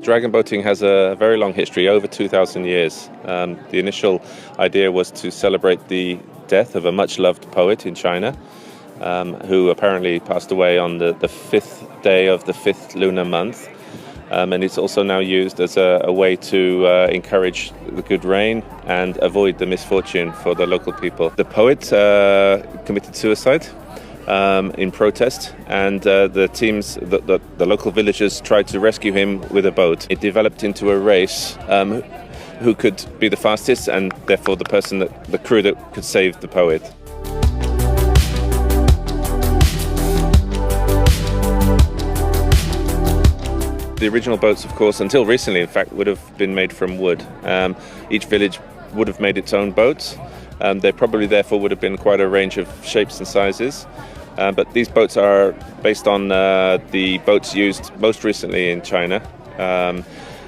Dragon boating has a very long history, over 2,000 years. The initial idea was to celebrate the death of a much-loved poet in China, who apparently passed away on the 5th day of the 5th lunar month. And it's also now used as a way to encourage the good rain and avoid the misfortune for the local people. The poet committed suicide in protest, and the local villagers tried to rescue him with a boat. It developed into a race who could be the fastest, and therefore the crew that could save the poet. The original boats, of course, until recently, in fact, would have been made from wood. Each village would have made its own boats. There probably, therefore, would have been quite a range of shapes and sizes. But these boats are based on the boats used most recently in China.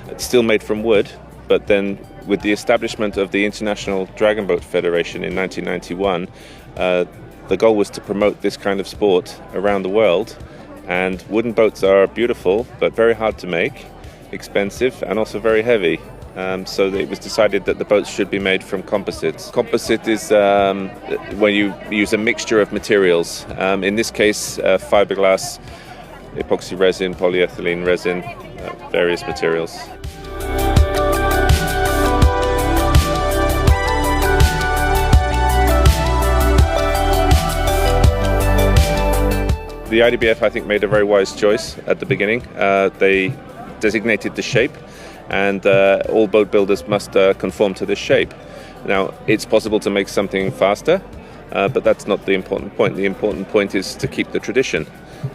It's still made from wood, but then with the establishment of the International Dragon Boat Federation in 1991, the goal was to promote this kind of sport around the world. And wooden boats are beautiful, but very hard to make, expensive, and also very heavy. So it was decided that the boats should be made from composites. Composite is when you use a mixture of materials. In this case, fiberglass, epoxy resin, polyethylene resin, various materials. The IDBF, I think, made a very wise choice at the beginning. They designated the shape, and all boat builders must conform to this shape. Now, it's possible to make something faster, but that's not the important point. The important point is to keep the tradition.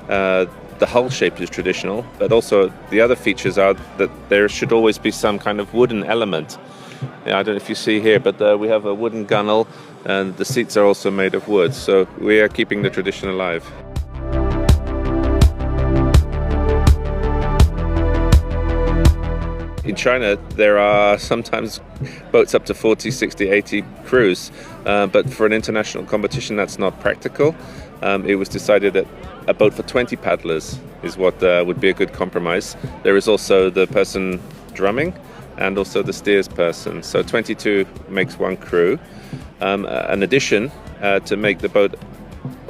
The hull shape is traditional, but also the other features are that there should always be some kind of wooden element. I don't know if you see here, but we have a wooden gunnel, and the seats are also made of wood, so we are keeping the tradition alive. In China, there are sometimes boats up to 40, 60, 80 crews, but for an international competition, that's not practical. It was decided that a boat for 20 paddlers is what would be a good compromise. There is also the person drumming and also the steers person, so 22 makes one crew. In addition, to make the boat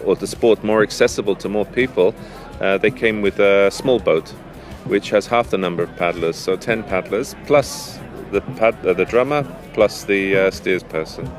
or the sport more accessible to more people, they came with a small boat, which has half the number of paddlers, so 10 paddlers, plus the drummer, plus the steers person.